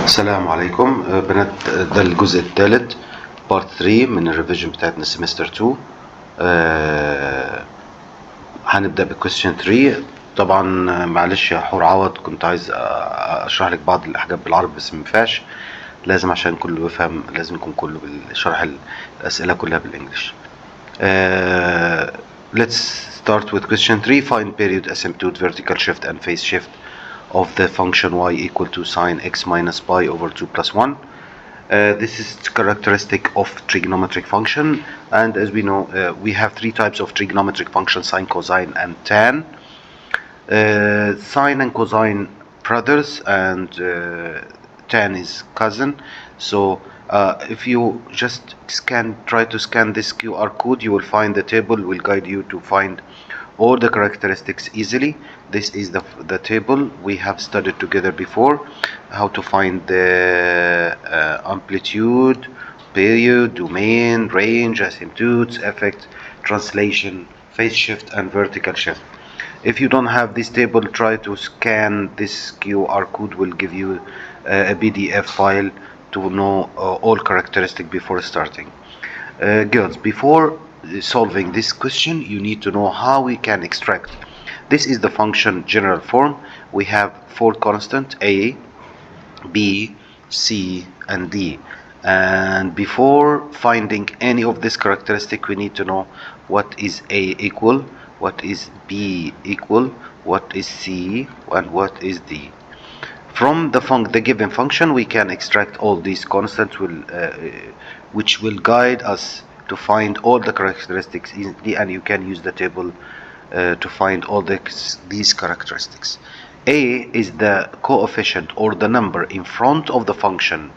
السلام عليكم بنات. ده الجزء الثالث بارت 3 من الريفيجن بتاعتنا سمستر 2. هنبدأ بكويستشن 3. طبعا معلش يا حور عوض، كنت عايز اشرح لك بعض الحاجات بالعربي بس مينفعش، لازم عشان كله يفهم لازم يكون كله بالشرح الأسئلة كلها بالانجلش. Let's start with question 3. Find period asymptote vertical shift and phase shift of the function y equal to sine x minus pi over 2 plus 1. This is characteristic of trigonometric function, and as we know we have three types of trigonometric function: sine, cosine and tan. Sine and cosine brothers, and tan is cousin. So if you just try to scan this QR code, you will find the table will guide you to find all the characteristics easily. This is the table we have studied together before, how to find the amplitude, period, domain, range, asymptotes, effect, translation, phase shift and vertical shift. If you don't have this table, try to scan this QR code, will give you a PDF file to know all characteristics before starting. Girls, before solving this question, you need to know how we can extract. This is the function general form. We have four constants: a, b, c and d, and before finding any of this characteristic we need to know what is a equal, what is b equal, what is c and what is d. From the given function we can extract all these constants which will guide us to find all the characteristics easily, and you can use the table to find all these characteristics. A is the coefficient or the number in front of the function.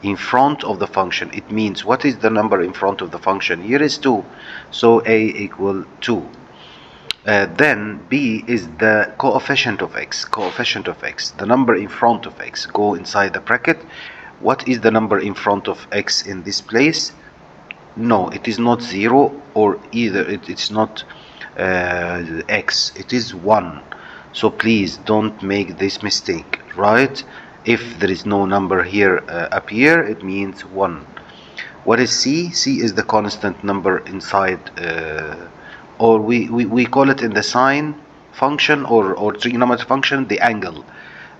In front of the function, it means what is the number in front of the function? Here is 2, so a equal 2. Then b is the coefficient of x. Coefficient of x, the number in front of x. Go inside the bracket. What is the number in front of x in this place? No, it is not 0, or either it's not x, it is 1. So please don't make this mistake, right? If there is no number here appear, it means 1. What is c? C is the constant number inside, or we call it in the sine function or trigonometric function the angle.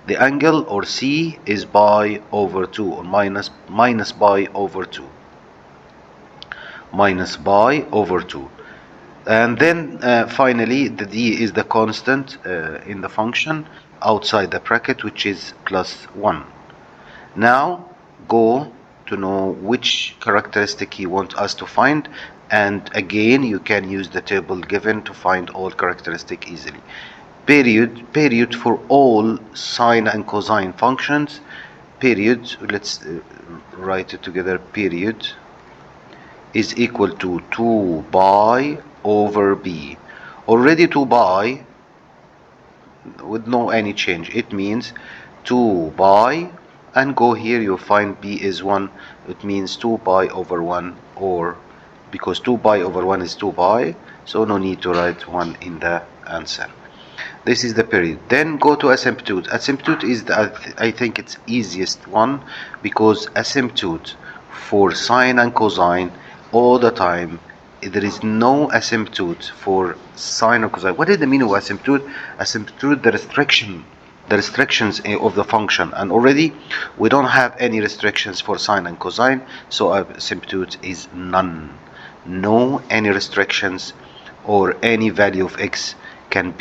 The angle, or c, is pi over 2, or minus pi over 2. Minus pi over 2. And then finally the d is the constant in the function outside the bracket, which is plus 1. Now go to know which characteristic he wants us to find, and again you can use the table given to find all characteristic easily. Period for all sine and cosine functions. Period, let's write it together. Period is equal to 2 pi over b. Already 2 pi with no any change, it means 2 pi, and go here you find b is 1, it means 2 pi over 1, or because 2 pi over 1 is 2 pi, so no need to write 1 in the answer. This is the period. Then go to asymptote. Asymptote is I think it's easiest one, because asymptote for sine and cosine all the time, there is no asymptote for sine or cosine. What is the meaning of asymptote? Asymptote, the restrictions of the function, and already we don't have any restrictions for sine and cosine, so asymptote is none. No any restrictions, or any value of x can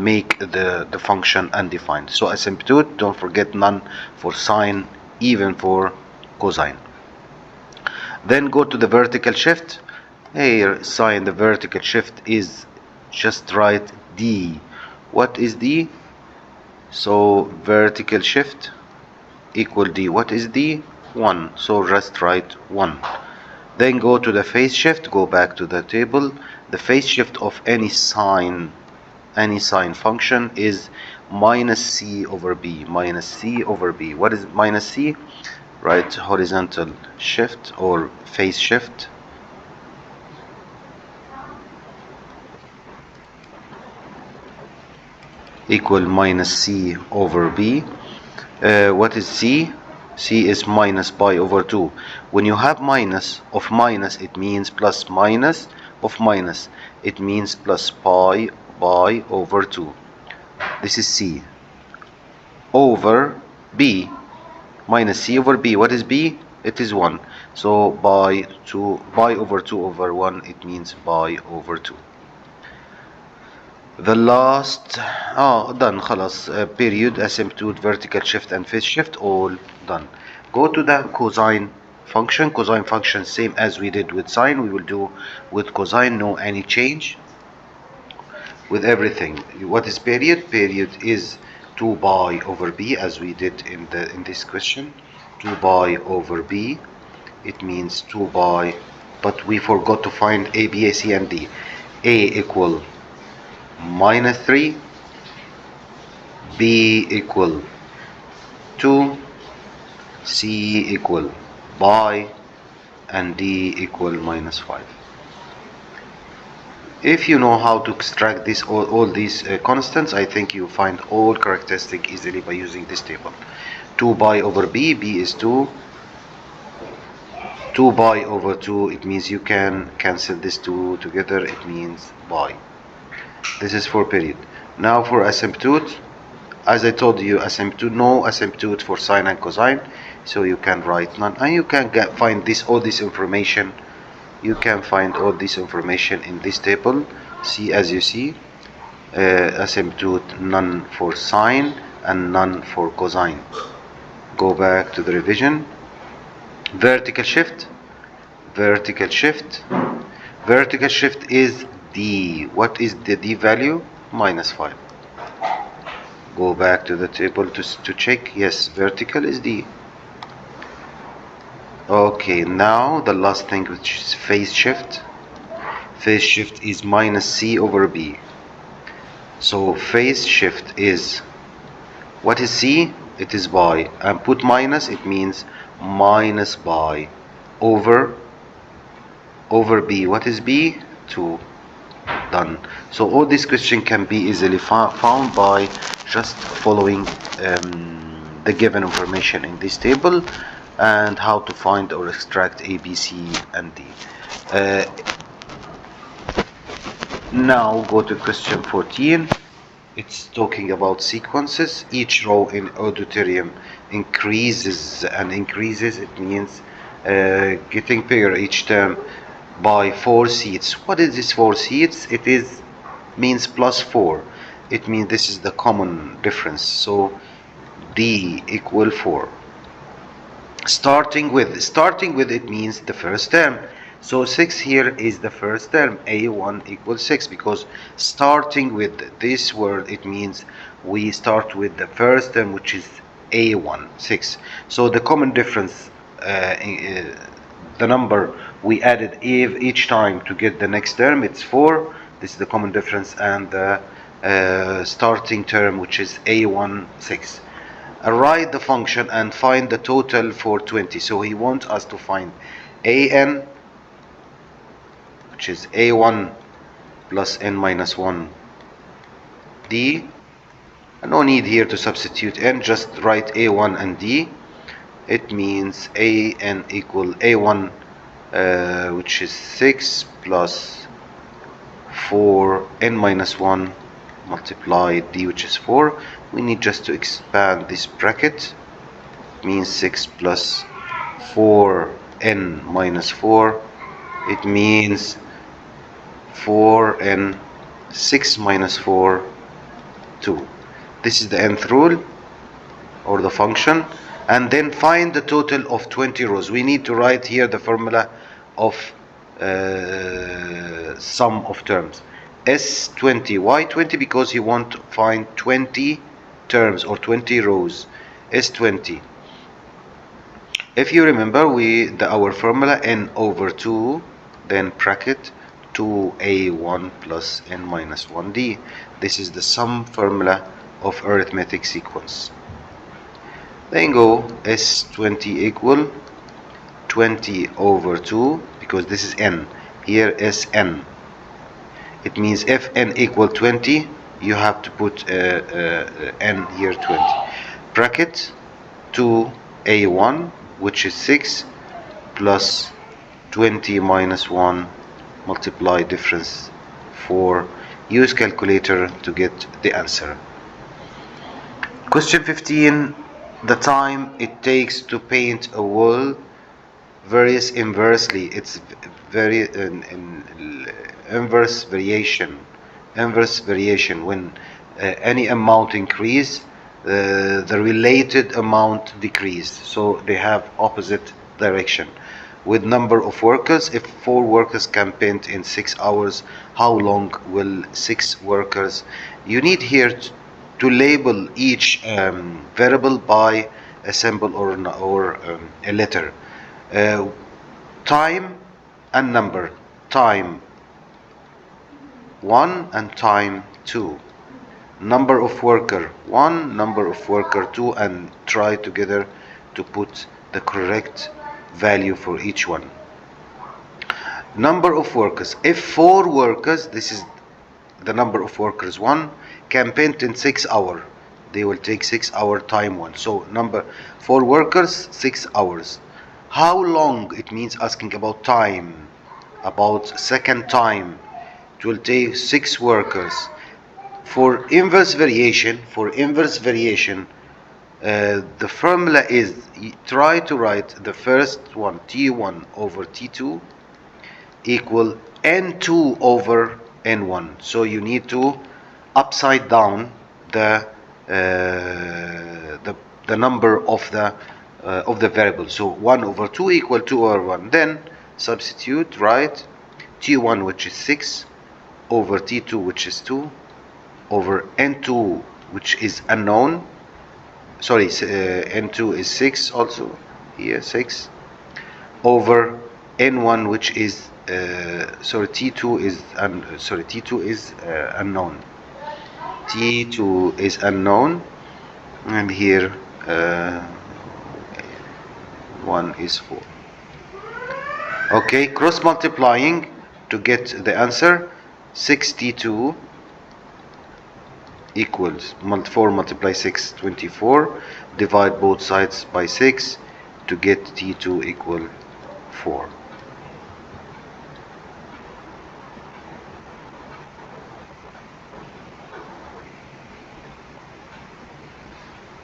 make the function undefined. So asymptote, don't forget, none for sine, even for cosine. Then go to the vertical shift. Here sine, the vertical shift is just write d. What is d? So vertical shift equal d. What is d? 1. So just write 1. Then go to the phase shift. Go back to the table. The phase shift of any sine function is minus c over b. Minus c over b. What is minus c? Right, horizontal shift or phase shift equal minus c over b. What is C? C is minus pi over 2. When you have minus of minus, it means plus, minus of minus, it means plus pi over 2. This is C. Over B, minus C over B. What is B? It is 1. So pi over 2 over 1, it means pi over 2. The last, done خلاص. Period, asymptote, vertical shift and phase shift, all done. Go to the cosine function. Cosine function, same as we did with sine, we will do with cosine, no any change with everything. What is period? Period is 2 pi over b, as we did in this question. 2 pi over b, it means 2 pi, but we forgot to find a, b, a, c and d. A equal minus 3, b equal 2, c equal pi, and d equal minus 5. If you know how to extract this, all these constants, I think you find all characteristic easily by using this table. 2 pi over b, b is 2, 2 pi over 2, it means you can cancel this 2 together, it means pi. This is for period. Now for asymptote, as I told you, asymptote, no asymptote for sine and cosine, so you can write none, and you can find all this information. You can find all this information in this table. See, as you see, asymptote, none for sine and none for cosine. Go back to the revision. Vertical shift, vertical shift, vertical shift is D. What is the D value? Minus 5. Go back to the table to check. Yes, vertical is D. Okay, now the last thing, which is phase shift. Phase shift is minus C over B. So phase shift is, what is C? It is pi, and put minus, it means minus pi over B. What is B? 2. Done. So all this question can be easily found by just following the given information in this table, and how to find or extract A, B, C and D. Now go to question 14. It's talking about sequences. Each row in auditorium increases and increases. It means getting bigger each term by 4 seats. What is this 4 seats? It means plus 4. It means this is the common difference. So D equal 4. Starting with it means the first term. So 6 here is the first term, A1 equals 6, because starting with this word, it means we start with the first term, which is A1, 6. So the common difference, the number we added each time to get the next term, it's 4. This is the common difference, and the starting term, which is A1, 6. Write the function and find the total for 20. So he wants us to find an, which is a1 plus n minus 1 d. No need here to substitute n, just write a1 and d. It means an equal a1, which is 6 plus 4 n minus 1 multiply d, which is 4. We need just to expand this bracket. It means 6 plus 4 n minus 4. It means 4n, 6 minus 4, 2. This is the nth rule, or the function. And then find the total of 20 rows. We need to write here the formula of sum of terms. S20. Why 20? Because you want to find 20 terms or 20 rows. S20. If you remember, our formula n over 2, then bracket 2a1 plus n minus 1d. This is the sum formula of arithmetic sequence. Then go S20 equal 20 over 2, because this is n. Here Sn. It means if n equal 20, you have to put n here 20. Bracket 2a1, which is 6, plus 20 minus 1, multiply difference 4. Use calculator to get the answer. Question 15. The time it takes to paint a wall varies inversely. It's very inverse variation. Inverse variation. When any amount increase, the related amount decrease. So they have opposite direction. With number of workers, if 4 workers can paint in 6 hours, how long will 6 workers? You need here to label each variable by a symbol or a letter. Time and number. Time 1 and time 2. Number of worker 1, number of worker 2, and try together to put the correct value for each one. Number of workers. If 4 workers, this is the number of workers 1, can paint in 6 hours. They will take 6 hours time 1. So number 4 workers, 6 hours. How long? It means asking about time, about second time. It will take 6 workers. For inverse variation, the formula is, try to write the first one, T1 over T2 equal N2 over N1. So you need to upside down the number of the variable. So 1 over 2 equal 2 over 1. Then substitute, write T1, which is 6, over T2, which is 2, over N2, which is unknown. Sorry, N2 is 6 also, here 6, over N1, which is T2 is unknown. T2 is unknown, and here 1 is 4. Okay, cross multiplying to get the answer. 62 equals 4 multiply 6, 24. Divide both sides by 6 to get T2 equal 4.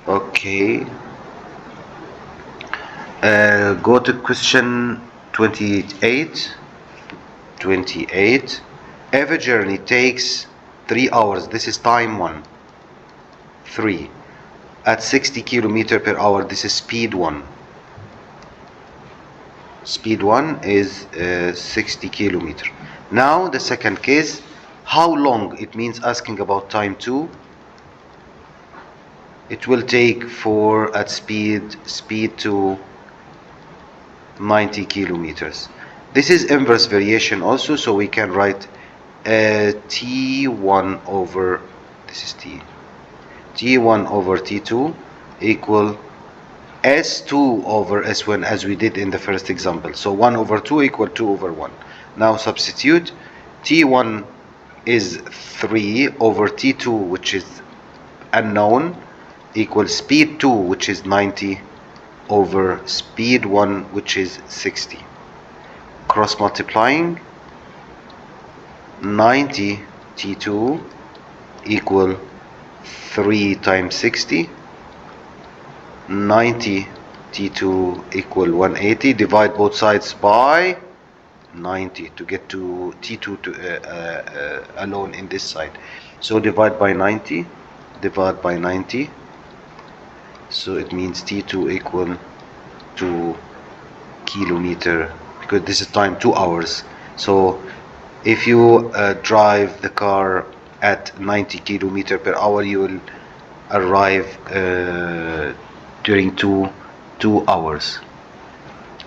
Okay, go to question 28. Every journey takes 3 hours. This is time 1. 3 at 60 km per hour. This is speed 1. Speed 1 is 60 km. Now the second case, how long? It means asking about time 2. It will take 4 at speed 2, 90 kilometers. This is inverse variation also, so we can write T1 over, this is T1 over T2 equal S2 over S1, as we did in the first example. So 1 over 2 equal 2 over 1. Now substitute. T1 is 3 over T2, which is unknown, equals speed 2, which is 90, over speed 1, which is 60. Cross multiplying, 90 T2 equal 3 times 60. 90 T2 equal 180. Divide both sides by 90 to get to T2 alone in this side. So divide by 90. Divide by 90. So it means T2 equal 2 kilometer, because this is time 2 hours. So if you drive the car at 90 kilometer per hour, you will arrive during 2 hours.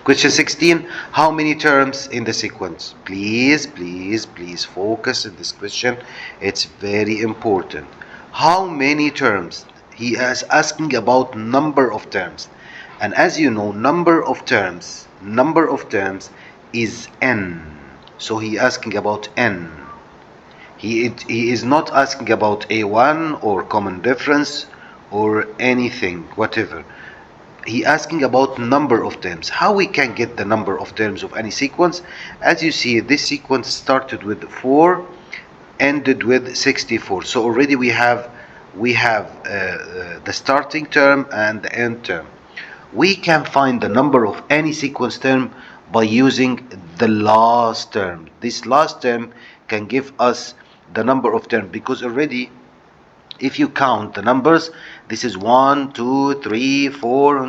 Question 16. How many terms in the sequence? Please focus in this question. It's very important. How many terms? He is asking about number of terms, and as you know, number of terms is n. So he asking about n. He is not asking about A1 or common difference or anything, whatever. he asking about number of terms. How we can get the number of terms of any sequence? As you see, this sequence started with 4, ended with 64. So already we have the starting term and the end term. We can find the number of any sequence term by using the last term. This last term can give us the number of terms, because already if you count the numbers, this is 1, 2, 3, 4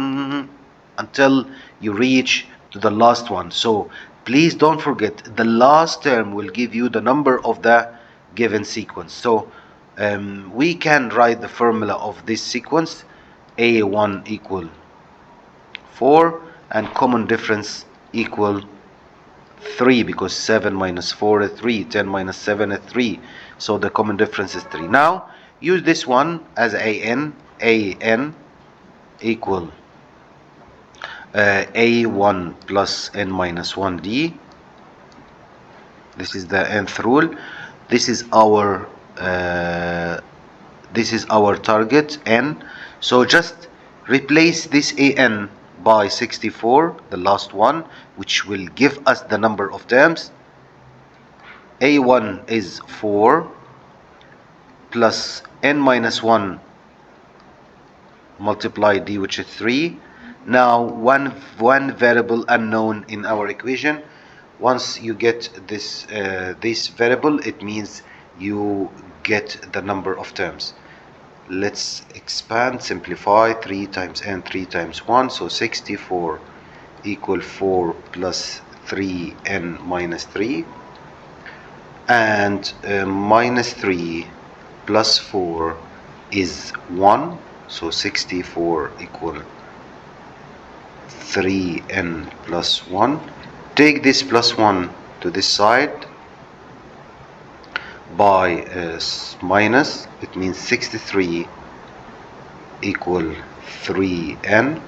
until you reach to the last one. So please don't forget, the last term will give you the number of the given sequence. So we can write the formula of this sequence: a1 equal 4 and common difference equal 3, because 7 minus 4 is 3, 10 minus 7 is 3, so the common difference is 3. Now use this one as an equal a1 plus n minus 1d. This is the nth rule. This is our target n. So just replace this an by 64, the last one, which will give us the number of terms. a1 is 4 plus n minus 1 multiply d, which is 3. Now one variable unknown in our equation. Once you get this variable, it means you get the number of terms. Let's expand, simplify. 3 times n, 3 times 1, so 64 equal 4 plus 3n minus 3, and minus 3 plus 4 is 1, so 64 equal 3n plus 1. Take this plus 1 to this side by minus, it means 63 equal 3n.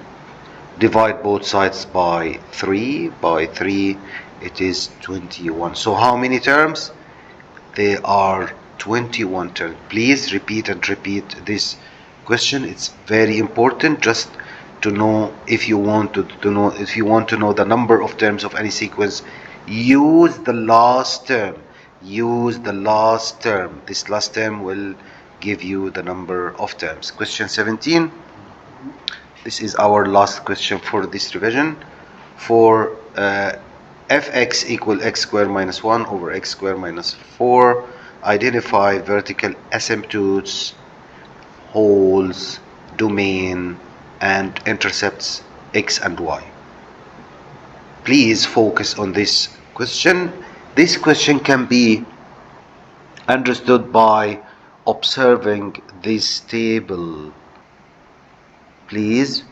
Divide both sides by 3. By 3 it is 21. So how many terms? There are 21 terms. Please repeat and repeat this question. It's very important just to know. If you want to know the number of terms of any sequence, use the last term. Use the last term. This last term will give you the number of terms. Question 17. This is our last question for this revision. For fx equal x squared minus 1 over x squared minus 4, identify vertical asymptotes, holes, domain, and intercepts x and y. Please focus on this question. This question can be understood by observing this table. Please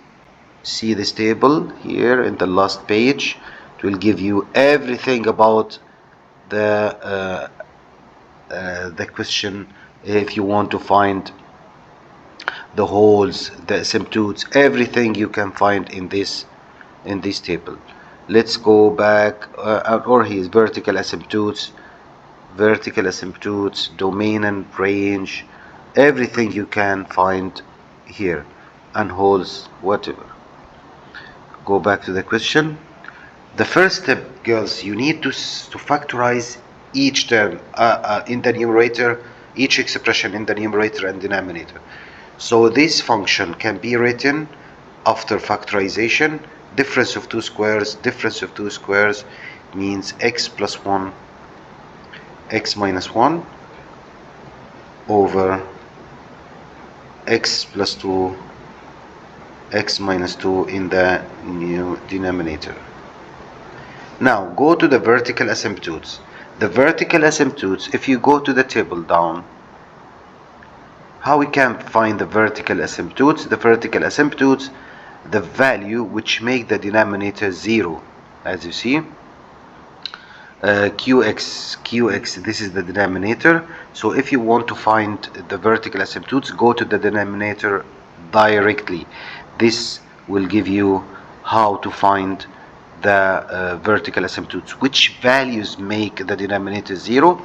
see this table here in the last page. It will give you everything about the question. If you want to find the holes, the asymptotes, everything you can find in this table. Let's go back, or here's vertical asymptotes, domain and range, everything you can find here, and holes, whatever. Go back to the question. The first step, girls, you need to factorize each term in the numerator, each expression in the numerator and denominator. So this function can be written after factorization. Difference of two squares means x plus 1, x minus 1 over x plus 2, x minus 2 in the new denominator. Now go to the vertical asymptotes. The vertical asymptotes, if you go to the table down, how we can find the vertical asymptotes? The vertical asymptotes, the value which make the denominator 0, as you see. qx, this is the denominator. So if you want to find the vertical asymptotes, go to the denominator directly. This will give you how to find the vertical asymptotes, which values make the denominator 0.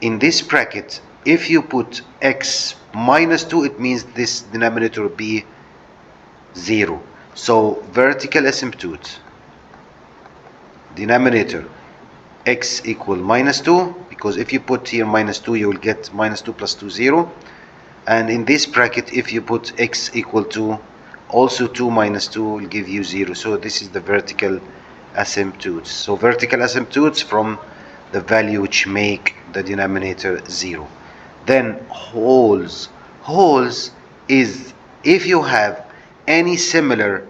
In this bracket, if you put x minus 2, it means this denominator will be 0. So vertical asymptote, denominator x equal minus 2, because if you put here minus 2 you will get minus 2 plus 2 0, and in this bracket if you put x equal to also 2 minus 2 will give you 0. So this is the vertical asymptotes. So vertical asymptotes from the value which make the denominator 0. Then holes. Holes is if you have any similar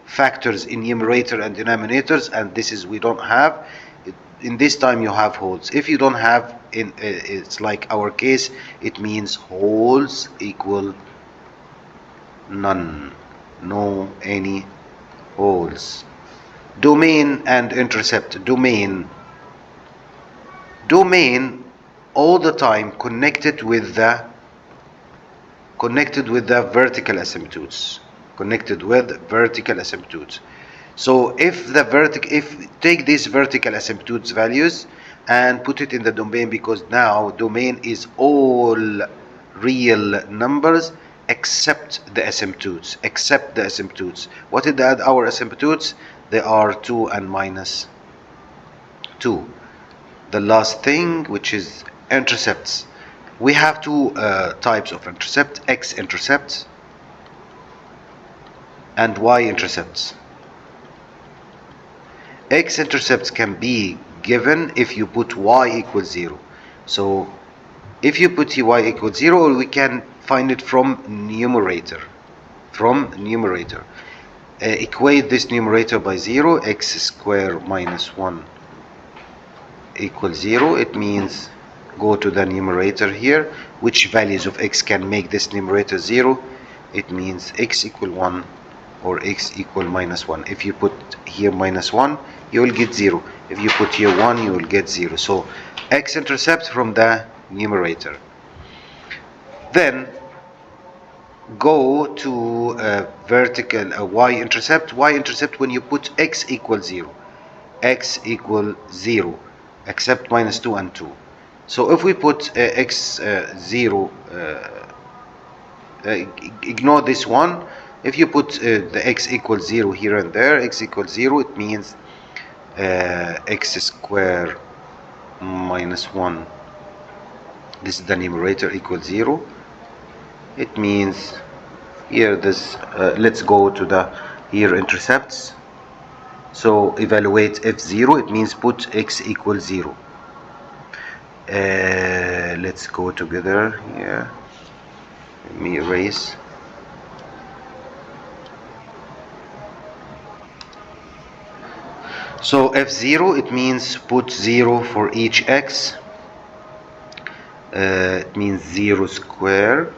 factors in numerator and denominators, and this is we don't have. In this time you have holes. If you don't have, it's like our case, it means holes equal none, no any holes. Domain and intercept. Domain all the time connected with the vertical asymptotes, So if take these vertical asymptotes values and put it in the domain, because now domain is all real numbers except the asymptotes. What is that? Our asymptotes, they are 2 and minus 2. The last thing, which is intercepts. We have two types of intercept: x-intercepts and y-intercepts. X-intercepts can be given if you put y equals 0. So if you put y equals 0, we can find it from numerator. Equate this numerator by 0. X squared minus 1 equals 0. It means go to the numerator here. Which values of x can make this numerator 0? It means x equal 1 or x equal minus 1. If you put here minus 1, you will get 0. If you put here 1, you will get 0. So x-intercept from the numerator. Then go to vertical y-intercept. Y-intercept when you put x equals 0. X equal 0 except minus 2 and 2. So if we put x 0, ignore this one. If you put the x equals 0 here and there, x equals 0, it means x squared minus 1. This is the numerator equals 0. It means here this. Let's go to the here intercepts. So evaluate f0. It means put x equals 0. Let's go together here. Let me erase. So f0, it means put 0 for each x. It means 0 squared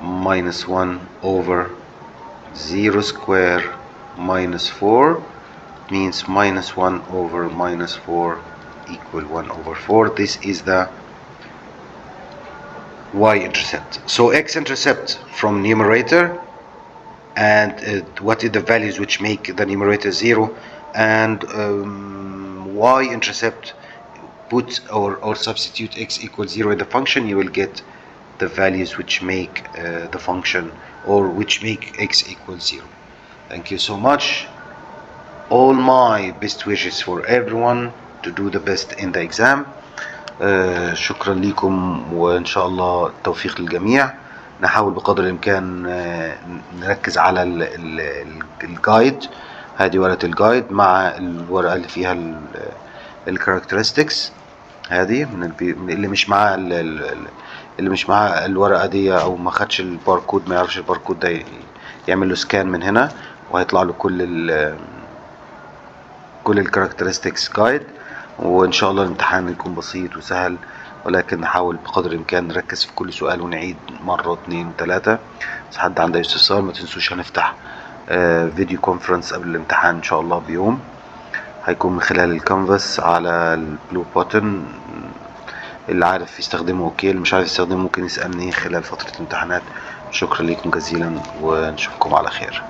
minus 1 over 0 squared minus 4. It means minus 1 over minus 4 equal 1 over 4. This is the y-intercept. So x-intercept from numerator, and what is the values which make the numerator 0, and y-intercept, put or substitute x equals 0 in the function, you will get the values which make the function, or which make x equals 0. Thank you so much. All my best wishes for everyone to do the best in the exam. شكرا لكم، وإن شاء الله التوفيق للجميع. نحاول بقدر الإمكان نركز على الجايد. هذه ورقة الجايد مع الورقة اللي فيها الكاركترستكس. هذه من اللي مش معاه الورقة دي أو ما خدش الباركود، ما يعرفش الباركود ده، يعمل له سكان من هنا وهيطلع له كل الكاركترستكس جايد. وإن شاء الله الامتحان يكون بسيط وسهل، ولكن نحاول بقدر الإمكان نركز في كل سؤال ونعيد مرة 2 3. بس حد عنده استفسار ما تنسوش هنفتح فيديو كونفرنس قبل الامتحان إن شاء الله بيوم، هيكون من خلال الكانفاس على البلو بوتن. اللي عارف يستخدمه اوكي، اللي مش عارف يستخدمه ممكن يسألني خلال فترة الامتحانات. شكرا لكم جزيلا ونشوفكم على خير.